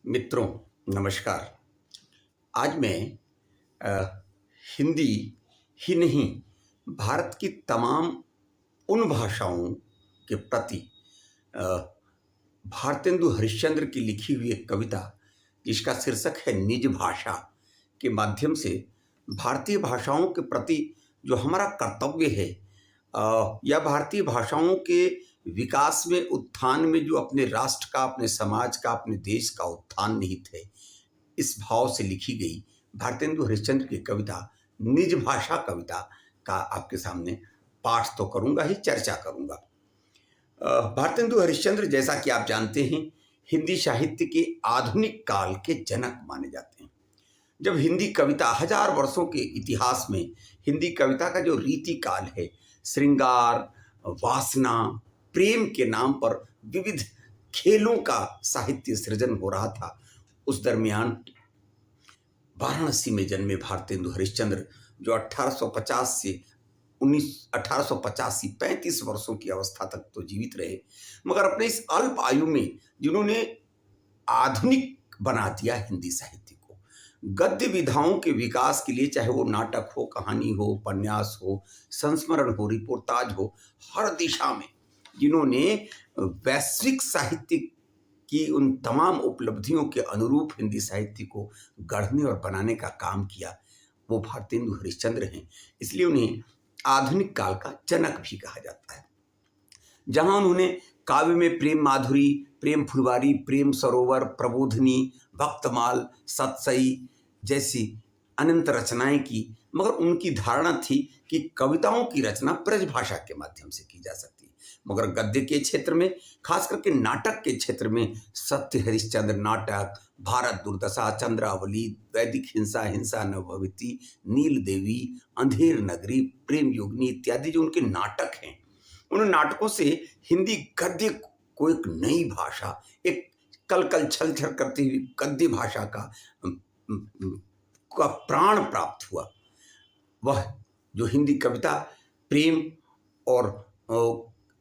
मित्रों, नमस्कार। आज मैं अ, हिंदी ही नहीं, भारत की तमाम उन भाषाओं के प्रति अ, भारतेंदु हरिश्चंद्र की लिखी हुई एक कविता जिसका शीर्षक है निज भाषा के माध्यम से भारतीय भाषाओं के प्रति जो हमारा कर्तव्य है या भारतीय भाषाओं के विकास में उत्थान में जो अपने राष्ट्र का, अपने समाज का, अपने देश का उत्थान निहित है, इस भाव से लिखी गई भारतेंदु हरिश्चंद्र की कविता निज भाषा कविता का आपके सामने पाठ तो करूंगा ही, चर्चा करूंगा। भारतेंदु हरिश्चंद्र, जैसा कि आप जानते हैं, हिंदी साहित्य के आधुनिक काल के जनक माने जाते हैं। जब हिंदी कविता हजार वर्षों के इतिहास में हिंदी कविता का जो रीति काल है, श्रृंगार, वासना, प्रेम के नाम पर विविध खेलों का साहित्य सृजन हो रहा था, उस दरमियान वाराणसी में जन्मे भारतेंदु हरिश्चंद्र, जो 1850 से 1885 35 वर्षों की अवस्था तक तो जीवित रहे, मगर अपने इस अल्प आयु में जिन्होंने आधुनिक बना दिया हिंदी साहित्य को, गद्य विधाओं के विकास के लिए, चाहे वो नाटक हो, कहानी हो, उपन्यास हो, संस्मरण हो, रिपोर्टाज हो, हर दिशा में जिन्होंने वैश्विक साहित्य की उन तमाम उपलब्धियों के अनुरूप हिंदी साहित्य को गढ़ने और बनाने का काम किया, वो भारतेंदु हरिश्चंद्र हैं। इसलिए उन्हें आधुनिक काल का जनक भी कहा जाता है। जहां उन्होंने काव्य में प्रेम माधुरी, प्रेम फुलवारी, प्रेम सरोवर, प्रबोधिनी, भक्तमाल, सतसई जैसी अनंत रचनाएं की, मगर उनकी धारणा थी कि कविताओं की रचना ब्रजभाषा के माध्यम से की जा सकती है। मगर गद्य के क्षेत्र में, खास करके नाटक के क्षेत्र में, सत्य हरिश्चंद्र नाटक, भारत दुर्दशा, चंद्रावली, वैदिक हिंसा, हिंसा न भविती, नील देवी, अंधेर नगरी, प्रेम योगिनी इत्यादि जो उनके नाटक हैं, उन नाटकों से हिंदी गद्य को एक नई भाषा, एक कल कल छल छल करती हुई गद्य भाषा का प्राण प्राप्त हुआ। वह जो हिंदी कविता प्रेम और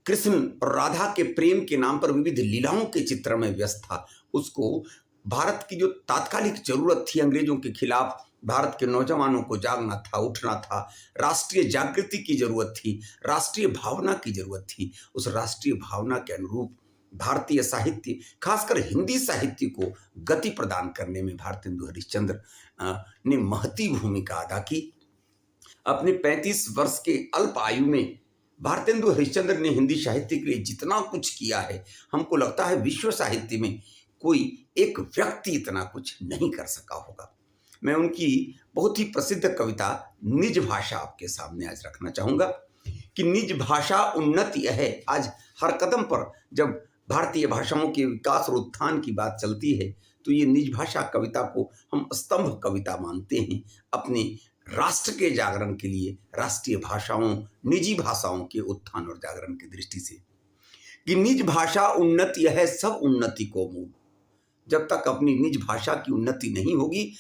कृष्ण और राधा के प्रेम के नाम पर विविध लीलाओं के चित्रण में व्यस्त था, उसको भारत की जो तात्कालिक जरूरत थी, अंग्रेजों के खिलाफ भारत के नौजवानों को जागना था, उठना था, राष्ट्रीय जागृति की जरूरत थी, राष्ट्रीय भावना की जरूरत थी, उस राष्ट्रीय भावना के अनुरूप भारतीय साहित्य, खासकर हिंदी साहित्य को गति प्रदान करने में भारतेंदु हरिश्चंद्र ने महती भूमिका अदा की। अपने 35 वर्ष के अल्प आयु में भारतेंदु हरिश्चंद्र ने हिंदी साहित्य के लिए जितना कुछ किया है, हमको लगता है विश्व साहित्य में कोई एक व्यक्ति इतना कुछ नहीं कर सका होगा। मैं उनकी बहुत ही प्रसिद्ध कविता निज भाषा आपके सामने आज रखना चाहूंगा कि निज भाषा उन्नति है। आज हर कदम पर जब भारतीय भाषाओं के विकास और उत्थान की बात चलती है, तो ये निज भाषा कविता को हम स्तंभ कविता मानते हैं अपने राष्ट्र के जागरण के लिए, राष्ट्रीय भाषाओं, निजी भाषाओं के उत्थान और जागरण की दृष्टि से, कि निज भाषा उन्नति है सब उन्नति को मूल। जब तक अपनी निज भाषा की उन्नति नहीं होगी,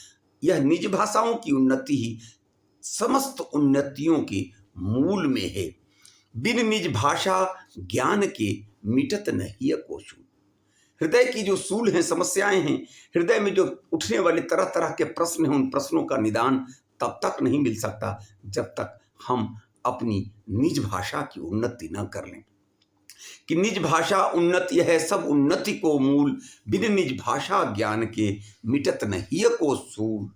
यह निज भाषाओं की उन्नति ही समस्त उन्नतियों के मूल में है। बिन निज भाषा ज्ञान के मिटत नहीं को शूल। हृदय की जो सूल हैं, समस्याएं हैं, हृदय में जो उठने वाले तरह तरह के प्रश्न हैं, उन प्रश्नों का निदान तब तक नहीं मिल सकता जब तक हम अपनी निज भाषा की उन्नति न कर लें। कि निज भाषा उन्नति है सब उन्नति को मूल, बिन निज भाषा ज्ञान के मिटत नहीं को सूल।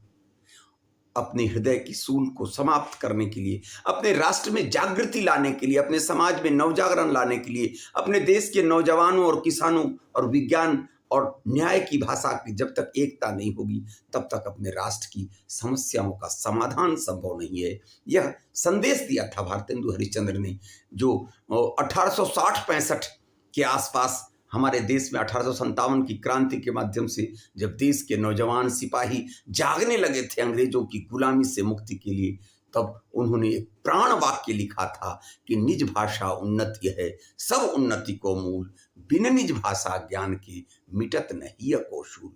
अपने हृदय की सूल को समाप्त करने के लिए, अपने राष्ट्र में जागृति लाने के लिए, अपने समाज में नवजागरण लाने के लिए, अपने देश के नौजवानों और किसानों और विज्ञान और न्याय की भाषा की जब तक एकता नहीं होगी, तब तक अपने राष्ट्र की समस्याओं का समाधान संभव नहीं है। यह संदेश दिया था भारतेंदु हरिश्चंद्र ने, जो 1860-65 के आसपास हमारे देश में 1857 की क्रांति के माध्यम से जब देश के नौजवान सिपाही जागने लगे थे अंग्रेजों की गुलामी से मुक्ति के लिए, तब उन्होंने एक प्राण वाक्य लिखा था कि निज भाषा उन्नति है सब उन्नति को मूल, बिन निज भाषा ज्ञान के मिटत नहीं को शूल।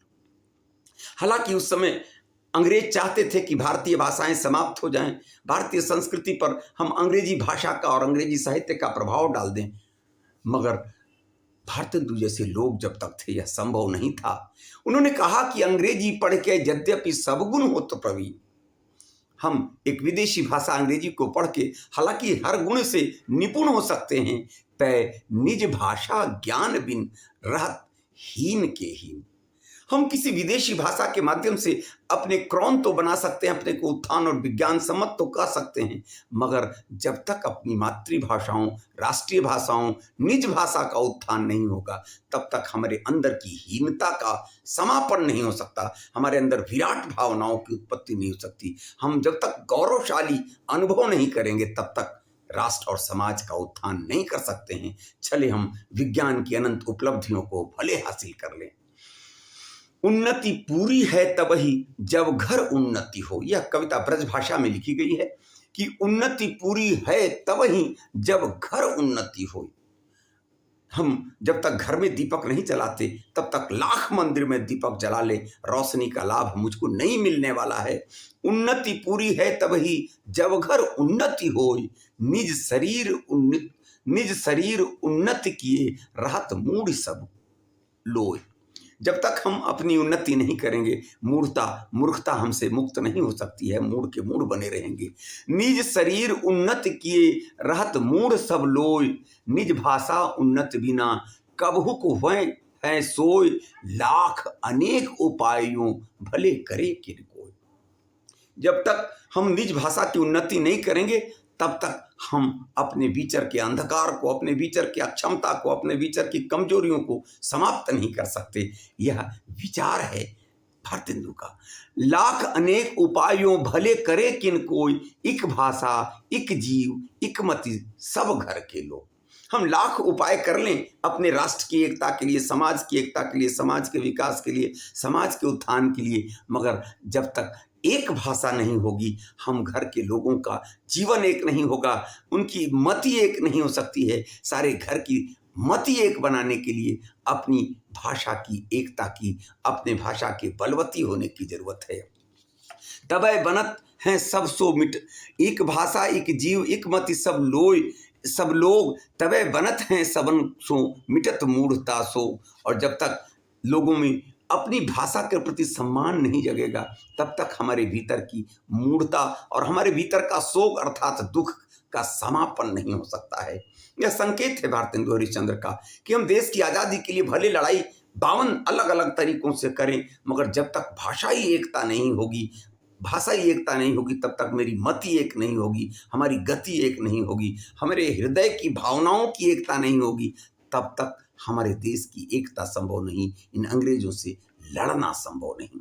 हालांकि उस समय अंग्रेज चाहते थे कि भारतीय भाषाएं समाप्त हो जाएं, भारतीय संस्कृति पर हम अंग्रेजी भाषा का और अंग्रेजी साहित्य का प्रभाव डाल दें, मगर भारतेंदु जैसे लोग जब तक थे यह संभव नहीं था। उन्होंने कहा कि अंग्रेजी पढ़ के यद्यपि सब गुण हो तो प्रवीण, हम एक विदेशी भाषा अंग्रेजी को पढ़ के हालांकि हर गुण से निपुण हो सकते हैं, पर निज भाषा ज्ञान बिन रहत हीन के हीन। हम किसी विदेशी भाषा के माध्यम से अपने क्रौन तो बना सकते हैं, अपने को उत्थान और विज्ञान सम्मत तो कर सकते हैं, मगर जब तक अपनी मातृभाषाओं, राष्ट्रीय भाषाओं, निज भाषा का उत्थान नहीं होगा, तब तक हमारे अंदर की हीनता का समापन नहीं हो सकता, हमारे अंदर विराट भावनाओं की उत्पत्ति नहीं हो सकती। हम जब तक गौरवशाली अनुभव नहीं करेंगे, तब तक राष्ट्र और समाज का उत्थान नहीं कर सकते हैं। चले हम विज्ञान की अनंत उपलब्धियों को भले हासिल कर लें। उन्नति पूरी है तबही जब घर उन्नति हो। यह कविता ब्रज भाषा में लिखी गई है कि उन्नति पूरी है तबही जब घर उन्नति हो। हम जब तक घर में दीपक नहीं जलाते, तब तक लाख मंदिर में दीपक जला ले, रोशनी का लाभ मुझको नहीं मिलने वाला है। उन्नति पूरी है तबही जब घर उन्नति हो, निज शरीर उन्नति किए रहत मूढ़ सब लोय। जब तक हम अपनी उन्नति नहीं करेंगे, मूर्खता हमसे मुक्त नहीं हो सकती है, मूढ़ के मूढ़ बने रहेंगे। निज शरीर उन्नति किए रहत मूढ़ सब लोय, निज भाषा उन्नत बिना कबहु को है सोय, लाख अनेक उपायों भले करे किन कोय। जब तक हम निज भाषा की उन्नति नहीं करेंगे, तब तक हम अपने भीतर के अंधकार को, अपने भीतर की अक्षमता को, अपने भीतर की कमजोरियों को समाप्त नहीं कर सकते। यह विचार है भारतेंदु का। लाख अनेक उपायों भले करे किन कोई, एक भाषा एक जीव एक मति सब घर के लोग। हम लाख उपाय कर लें अपने राष्ट्र की एकता के लिए, समाज की एकता के लिए, समाज के विकास के लिए, समाज के उत्थान के लिए, मगर जब तक एक भाषा नहीं होगी, हम घर के लोगों का जीवन एक नहीं होगा, उनकी मति एक नहीं हो सकती है। सारे घर की मति एक बनाने के लिए अपनी भाषा की एकता की, अपने भाषा के बलवती होने की जरूरत है। तबै बनत हैं सब सो मिट, एक भाषा एक जीव एक मति सब लोय, सब लोग तबै बनत हैं सबन सो मिटत मूढ़ता सो। और जब तक लोगों में अपनी भाषा के प्रति सम्मान नहीं जगेगा, तब तक हमारे भीतर की मूढ़ता और हमारे भीतर का शोक अर्थात दुख का समापन नहीं हो सकता है। यह संकेत है भारतेंदु हरिश्चंद्र का कि हम देश की आज़ादी के लिए भले लड़ाई 52 अलग अलग तरीकों से करें, मगर जब तक भाषाई एकता नहीं होगी, तब तक मेरी मति एक नहीं होगी, हमारी गति एक नहीं होगी, हमारे हृदय की भावनाओं की एकता नहीं होगी, तब तक हमारे देश की एकता संभव नहीं, इन अंग्रेजों से लड़ना संभव नहीं।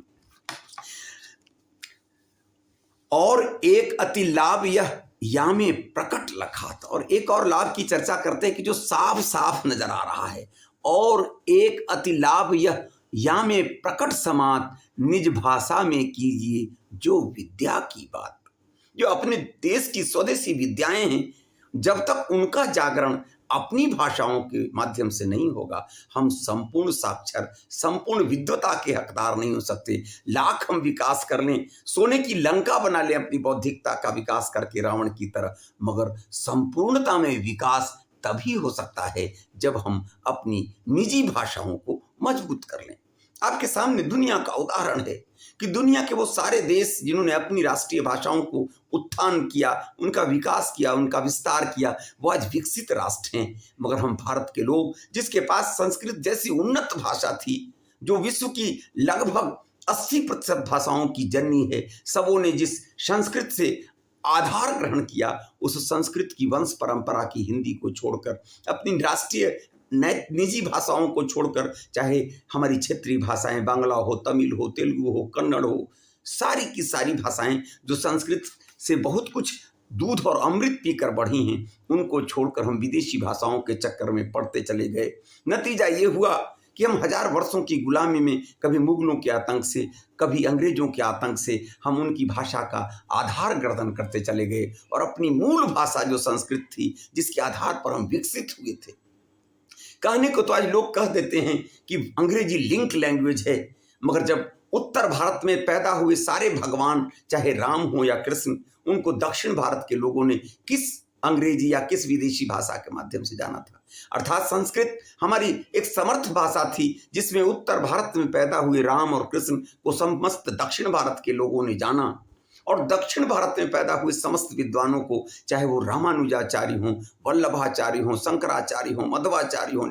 और एक अति लाभ यह या में प्रकट लखात। और एक और लाभ की चर्चा करते हैं कि जो साफ साफ नजर आ रहा है। और एक अति लाभ यह या में प्रकट समात, निज भाषा में कीजिए जो विद्या की बात। जो अपने देश की स्वदेशी विद्याएं हैं, जब तक उनका जागरण अपनी भाषाओं के माध्यम से नहीं होगा, हम संपूर्ण साक्षर, संपूर्ण विद्वता के हकदार नहीं हो सकते। लाख हम विकास कर लें, सोने की लंका बना लें अपनी बौद्धिकता का विकास करके रावण की तरह, मगर संपूर्णता में विकास तभी हो सकता है जब हम अपनी निजी भाषाओं को मजबूत कर लें। आपके सामने दुनिया का उदाहरण है कि दुनिया के वो सारे देश जिन्होंने अपनी राष्ट्रीय भाषाओं को उत्थान किया, उनका विकास किया, उनका विस्तार किया, वो आज विकसित राष्ट्र हैं। मगर हम भारत के लोग, जिसके पास संस्कृत जैसी उन्नत भाषा थी, जो विश्व की लगभग 80% भाषाओं की जननी है, सबों ने जिस संस्कृत से आधार ग्रहण किया, उस संस्कृत की वंश परंपरा की हिंदी को छोड़कर, अपनी राष्ट्रीय निजी भाषाओं को छोड़कर, चाहे हमारी क्षेत्रीय भाषाएं बांग्ला हो, तमिल हो, तेलुगु हो, कन्नड़ हो, सारी की सारी भाषाएं जो संस्कृत से बहुत कुछ दूध और अमृत पीकर बढ़ी हैं, उनको छोड़कर हम विदेशी भाषाओं के चक्कर में पड़ते चले गए। नतीजा ये हुआ कि हम 1000 वर्षों की गुलामी में, कभी मुगलों के आतंक से, कभी अंग्रेजों के आतंक से, हम उनकी भाषा का आधार गर्दन करते चले गए और अपनी मूल भाषा जो संस्कृत थी, जिसके आधार पर हम विकसित हुए थे। कहने को तो आज लोग कह देते हैं कि अंग्रेजी लिंक लैंग्वेज है, मगर जब उत्तर भारत में पैदा हुए सारे भगवान, चाहे राम हो या कृष्ण, उनको दक्षिण भारत के लोगों ने किस अंग्रेजी या किस विदेशी भाषा के माध्यम से जाना था। अर्थात संस्कृत हमारी एक समर्थ भाषा थी जिसमें उत्तर भारत में पैदा हुए राम और कृष्ण को समस्त दक्षिण भारत के लोगों ने जाना, और दक्षिण भारत में पैदा हुए समस्त विद्वानों को, चाहे वो रामानुजाचार्य हों, वल्लभाचार्य हों, शंकराचार्य हों, मध्वाचार्य हों,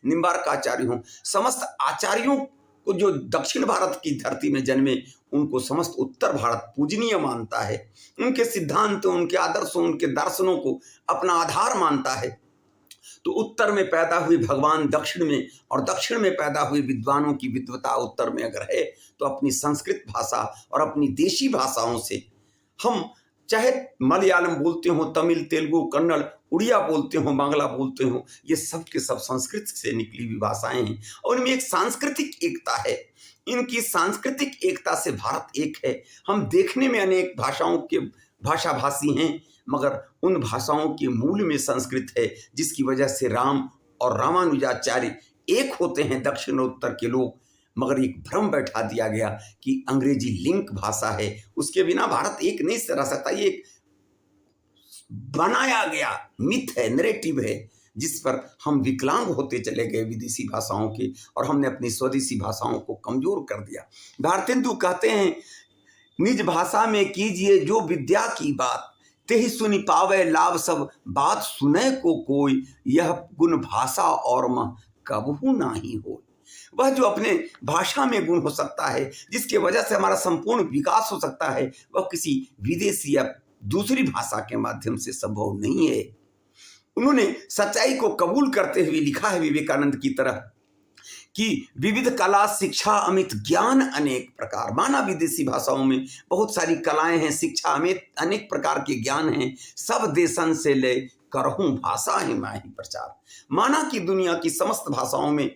निम्बार्काचार्य हों, समस्त आचार्यों को जो दक्षिण भारत की धरती में जन्मे, उनको समस्त उत्तर भारत पूजनीय मानता है। उनके सिद्धांतों, उनके आदर्शों, उनके दर्शनों को अपना आधार मानता है। तो उत्तर में पैदा हुए भगवान दक्षिण में, और दक्षिण में पैदा हुए विद्वानों की विद्वता उत्तर में अगर है, तो अपनी संस्कृत भाषा और अपनी देशी भाषाओं से हम, चाहे मलयालम बोलते हो, तमिल, तेलुगु, कन्नड़, उड़िया बोलते हो, बांग्ला बोलते हो, ये सब के सब संस्कृत से निकली हुई भाषाएं हैं और इनमें एक सांस्कृतिक एकता है। इनकी सांस्कृतिक एकता से भारत एक है। हम देखने में अनेक भाषाओं के भाषाभाषी हैं, मगर उन भाषाओं के मूल में संस्कृत है, जिसकी वजह से राम और रामानुजाचार्य एक होते हैं दक्षिण और उत्तर के लोग। मगर एक भ्रम बैठा दिया गया कि अंग्रेजी लिंक भाषा है, उसके बिना भारत एक नहीं रह सकता। ये एक बनाया गया मिथ है, नैरेटिव है, जिस पर हम विकलांग होते चले गए विदेशी भाषाओं के, और हमने अपनी स्वदेशी भाषाओं को कमजोर कर दिया। भारतेंदु कहते हैं, निज भाषा में कीजिए जो विद्या की बात, तेहि सुनि पावे लाभ सब, बात सुने को कोई, यह गुण भाषा और मह कबहू नाही हो। वह जो अपने भाषा में गुण हो सकता है, जिसके वजह से हमारा संपूर्ण विकास हो सकता है, वह किसी विदेशी या दूसरी भाषा के माध्यम से संभव नहीं है। उन्होंने सच्चाई को कबूल करते हुए लिखा है विवेकानंद की तरह कि विविध कला शिक्षा अमित ज्ञान अनेक प्रकार। माना विदेशी भाषाओं में बहुत सारी कलाएं हैं, शिक्षा अमित अनेक प्रकार के ज्ञान हैं, सब देशन से ले करहूं भाषा ही माही प्रचार। माना कि दुनिया की समस्त भाषाओं में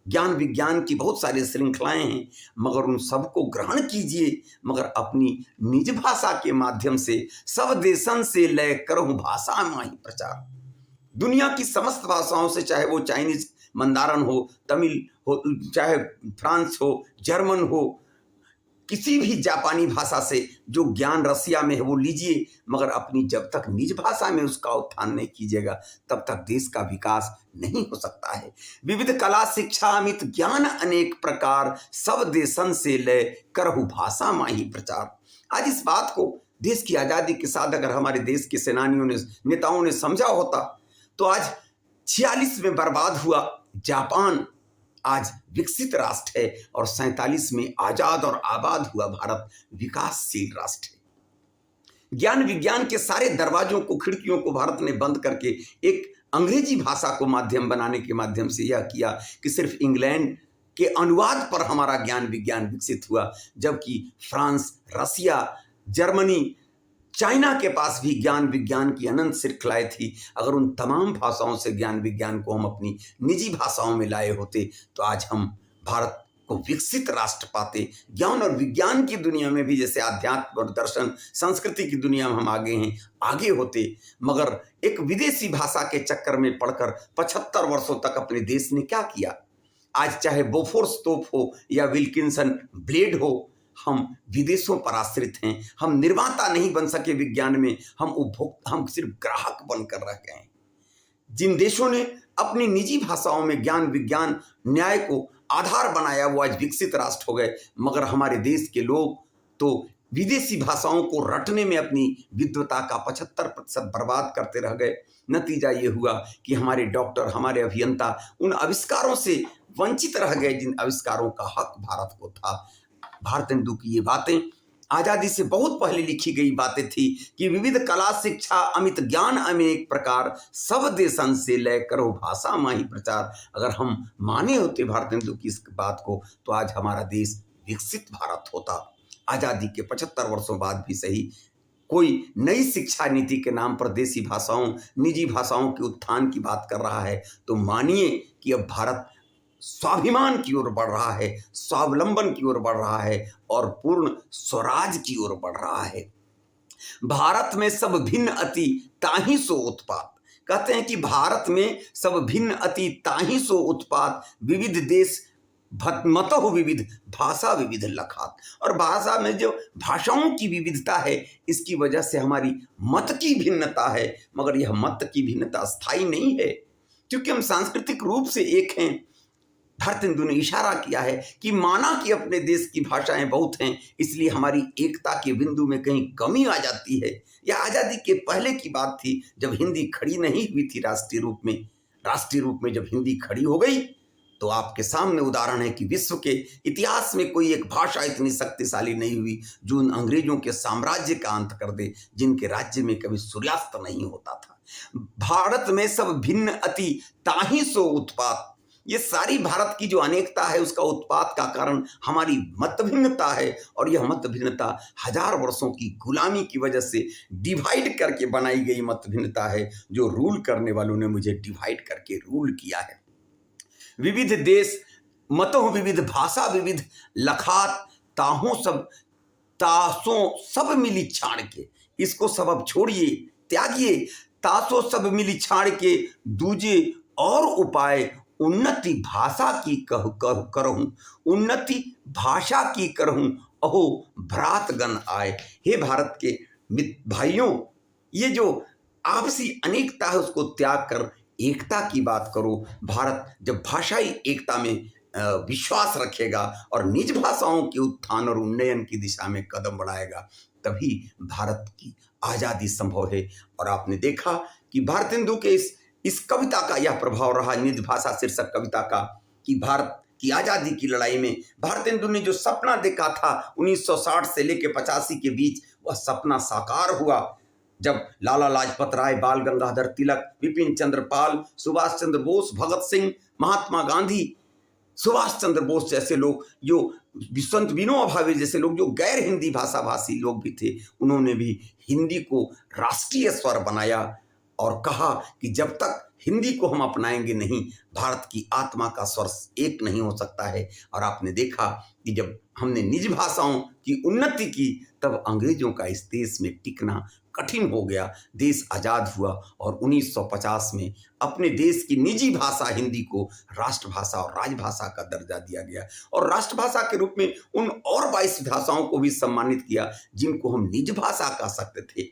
ज्ञान विज्ञान की बहुत सारी श्रृंखलाएं हैं, मगर उन सबको ग्रहण कीजिए, मगर अपनी निज भाषा के माध्यम से सब देशन से ले करहूं भाषा माही प्रचार। दुनिया की समस्त भाषाओं से, चाहे वो चाइनीज मंदारन हो, तमिल हो, चाहे फ्रांस हो, जर्मन हो, किसी भी जापानी भाषा से जो ज्ञान रसिया में है वो लीजिए, मगर अपनी जब तक निज भाषा में उसका उत्थान नहीं कीजिएगा, तब तक देश का विकास नहीं हो सकता है। विविध कला शिक्षा अमित ज्ञान अनेक प्रकार, सब देशन से ले करहु भाषा माही प्रचार। आज इस बात को देश की आज़ादी के साथ अगर हमारे देश के सेनानियों ने, नेताओं ने समझा होता, तो आज 46 में बर्बाद हुआ जापान आज विकसित राष्ट्र है, और 47 में आजाद और आबाद हुआ भारत विकासशील राष्ट्र है। ज्ञान विज्ञान के सारे दरवाजों को, खिड़कियों को भारत ने बंद करके एक अंग्रेजी भाषा को माध्यम बनाने के माध्यम से यह किया कि सिर्फ इंग्लैंड के अनुवाद पर हमारा ज्ञान विज्ञान विकसित हुआ, जबकि फ्रांस, रसिया, जर्मनी, चाइना के पास भी ज्ञान विज्ञान की अनंत श्रृंखलाएं थी। अगर उन तमाम भाषाओं से ज्ञान विज्ञान को हम अपनी निजी भाषाओं में लाए होते, तो आज हम भारत को विकसित राष्ट्र पाते। ज्ञान और विज्ञान की दुनिया में भी, जैसे आध्यात्म और दर्शन संस्कृति की दुनिया में हम आगे हैं, आगे होते। मगर एक विदेशी भाषा के चक्कर में पड़कर 75 वर्षों तक अपने देश ने क्या किया? आज चाहे बोफोर्स तोप हो या विल्किंसन ब्लेड हो, हम विदेशों पर आश्रित हैं। हम निर्माता नहीं बन सके विज्ञान में, हम सिर्फ ग्राहक बनकर रह गए हैं। जिन देशों ने अपनी निजी भाषाओं में ज्ञान विज्ञान न्याय को आधार बनाया, वो आज विकसित राष्ट्र हो गए, मगर हमारे देश के लोग तो विदेशी भाषाओं को रटने में अपनी विद्वता का 75% बर्बाद करते रह गए। नतीजा ये हुआ कि हमारे डॉक्टर, हमारे अभियंता उन आविष्कारों से वंचित रह गए जिन आविष्कारों का हक भारत को था। भारतेंदु की ये बातें आजादी से बहुत पहले लिखी गई बातें थी कि विविध कला शिक्षा अमित ज्ञान अनेक प्रकार, सब देशन से ले करो भाषा माही प्रचार। अगर हम माने होते भारतेंदु की इस बात को, तो आज हमारा देश विकसित भारत होता। आजादी के 75 वर्षों बाद भी सही, कोई नई शिक्षा नीति के नाम पर देसी भाषाओं, निजी भाषाओं के उत्थान की बात कर रहा है, तो मानिए कि अब भारत स्वाभिमान की ओर बढ़ रहा है, स्वावलंबन की ओर बढ़ रहा है, और पूर्ण स्वराज की ओर बढ़ रहा है। भारत में सब भिन्न अति ताहि सो उत्पात। कहते हैं कि भारत में सब भिन्न अति ताहि सो उत्पात, विविध देश मतः विविध भाषा विविध लखात। और भाषा में जो भाषाओं की विविधता है, इसकी वजह से हमारी मत की भिन्नता है, मगर यह मत की भिन्नता स्थायी नहीं है, क्योंकि हम सांस्कृतिक रूप से एक हैं। भारत हिंदू ने इशारा किया है कि माना कि अपने देश की भाषाएं बहुत हैं, इसलिए हमारी एकता के बिंदु में कहीं कमी आ जाती है। यह आज़ादी के पहले की बात थी, जब हिंदी खड़ी नहीं हुई थी राष्ट्रीय रूप में। राष्ट्रीय रूप में जब हिंदी खड़ी हो गई, तो आपके सामने उदाहरण है कि विश्व के इतिहास में कोई एक भाषा इतनी शक्तिशाली नहीं हुई जो उन अंग्रेजों के साम्राज्य का अंत कर दे, जिनके राज्य में कभी सूर्यास्त नहीं होता था। भारत में सब भिन्न अति ताहि सो उत्पात। ये सारी भारत की जो अनेकता है, उसका उत्पात का कारण हमारी मत भिन्नता है, और यह मत भिन्नता हजार वर्षों की गुलामी की वजह से डिवाइड करके बनाई गई मत भिन्नता है, जो रूल करने वालों ने मुझे डिवाइड करके रूल किया है। विविध देश मतों विविध भाषा विविध लखात ताहों सब तासों सब मिली छाड़ के। इसको सब अब छोड़िए, त्यागिए। तासों सब मिली छाड़ के दूजे और उपाय उन्नति भाषा की करहूं, उन्नति भाषा की करहूं, अहो भ्रातगण आए। हे भारत के भाइयों, ये जो आपसी अनेकता है उसको त्याग कर एकता की बात करो। भारत जब भाषाई एकता में विश्वास रखेगा और निज भाषाओं के उत्थान और उन्नयन की दिशा में कदम बढ़ाएगा, तभी भारत की आज़ादी संभव है। और आपने देखा कि भारत हिंदू के इस कविता का यह प्रभाव रहा, निज भाषा शीर्षक कविता का, कि भारत की आज़ादी की लड़ाई में भारत हिंदू ने जो सपना देखा था 1960 से लेकर 85 के बीच, वह सपना साकार हुआ। जब लाला लाजपत राय, बाल गंगाधर तिलक, विपिन चंद्र पाल, सुभाष चंद्र बोस, भगत सिंह, महात्मा गांधी, सुभाष चंद्र बोस जैसे लोग, जो संत विनोबा भावे जैसे लोग, जो गैर हिंदी भाषा भाषी लोग भी थे, उन्होंने भी हिंदी को राष्ट्रीय स्वर बनाया और कहा कि जब तक हिंदी को हम अपनाएंगे नहीं, भारत की आत्मा का स्वर एक नहीं हो सकता है। और आपने देखा कि जब हमने निज भाषाओं की उन्नति की, तब अंग्रेजों का इस देश में टिकना कठिन हो गया। देश आज़ाद हुआ और 1950 में अपने देश की निजी भाषा हिंदी को राष्ट्रभाषा और राजभाषा का दर्जा दिया गया, और राष्ट्रभाषा के रूप में उन और 22 भाषाओं को भी सम्मानित किया जिनको हम निज भाषा कह सकते थे।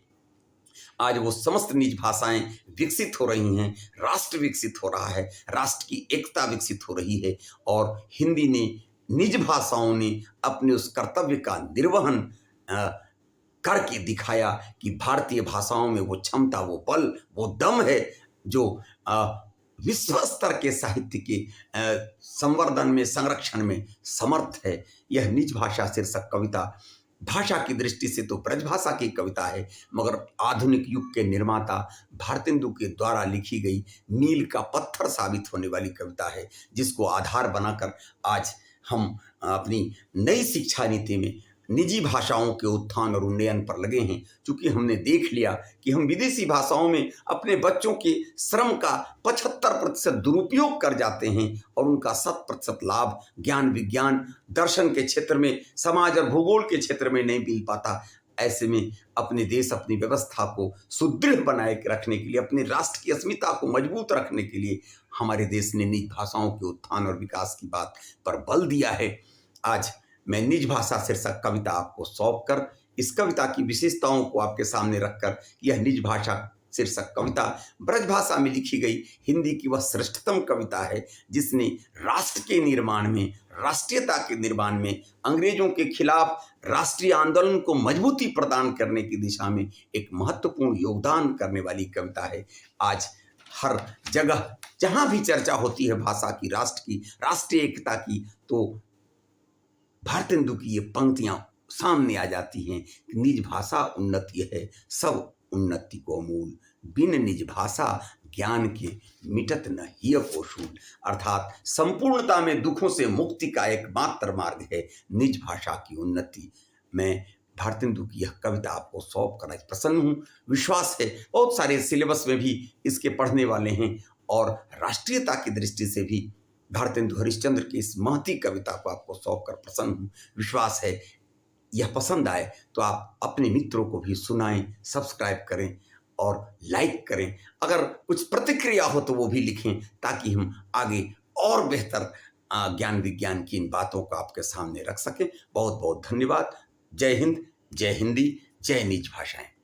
आज वो समस्त निज भाषाएं विकसित हो रही हैं, राष्ट्र विकसित हो रहा है, राष्ट्र की एकता विकसित हो रही है, और हिंदी ने, निज भाषाओं ने अपने उस कर्तव्य का निर्वहन करके दिखाया कि भारतीय भाषाओं में वो क्षमता, वो बल, वो दम है जो विश्व स्तर के साहित्य के संवर्धन में, संरक्षण में समर्थ है। यह निज भाषा शीर्षक कविता भाषा की दृष्टि से तो ब्रजभाषा की कविता है, मगर आधुनिक युग के निर्माता भारतेंदु के द्वारा लिखी गई मील का पत्थर साबित होने वाली कविता है, जिसको आधार बनाकर आज हम अपनी नई शिक्षा नीति में निजी भाषाओं के उत्थान और उन्नयन पर लगे हैं। क्योंकि हमने देख लिया कि हम विदेशी भाषाओं में अपने बच्चों के श्रम का 75% दुरुपयोग कर जाते हैं, और उनका 100% लाभ ज्ञान, विज्ञान, दर्शन के क्षेत्र में, समाज और भूगोल के क्षेत्र में नहीं मिल पाता। ऐसे में अपने देश, अपनी व्यवस्था को सुदृढ़ बनाए रखने के लिए, अपने राष्ट्र की अस्मिता को मजबूत रखने के लिए हमारे देश ने निज भाषाओं के उत्थान और विकास की बात पर बल दिया है। आज मैं निज भाषा शीर्षक कविता आपको सौंप कर, इस कविता की विशेषताओं को आपके सामने रखकर, यह निज भाषा शीर्षक कविता ब्रजभाषा में लिखी गई हिंदी की वह श्रेष्ठतम कविता है, जिसने राष्ट्र के निर्माण में, राष्ट्रीयता के निर्माण में, अंग्रेजों के खिलाफ राष्ट्रीय आंदोलन को मजबूती प्रदान करने की दिशा में एक महत्वपूर्ण योगदान करने वाली कविता है। आज हर जगह जहाँ भी चर्चा होती है भाषा की, राष्ट्र की, राष्ट्रीय एकता की, तो भारतेंदु की ये पंक्तियां सामने आ जाती हैं। निज भाषा उन्नति है, सब उन्नति को मूल, बिन निज भाषा ज्ञान के मिटत न हिय को शूल। अर्थात संपूर्णता में दुखों से मुक्ति का एकमात्र मार्ग है निज भाषा की उन्नति। मैं भारतेंदु की यह कविता आपको सौंप कर आज प्रसन्न हूँ। विश्वास है बहुत सारे सिलेबस में भी इसके पढ़ने वाले हैं, और राष्ट्रीयता की दृष्टि से भी भारतेंदु हरिश्चंद्र की इस महती कविता को आपको सौंप कर प्रसन्न हूँ। विश्वास है यह पसंद आए तो आप अपने मित्रों को भी सुनाएं, सब्सक्राइब करें और लाइक करें। अगर कुछ प्रतिक्रिया हो तो वो भी लिखें, ताकि हम आगे और बेहतर ज्ञान विज्ञान की इन बातों को आपके सामने रख सकें। बहुत बहुत धन्यवाद। जय हिंद, जय हिंदी, जय निज भाषाएं।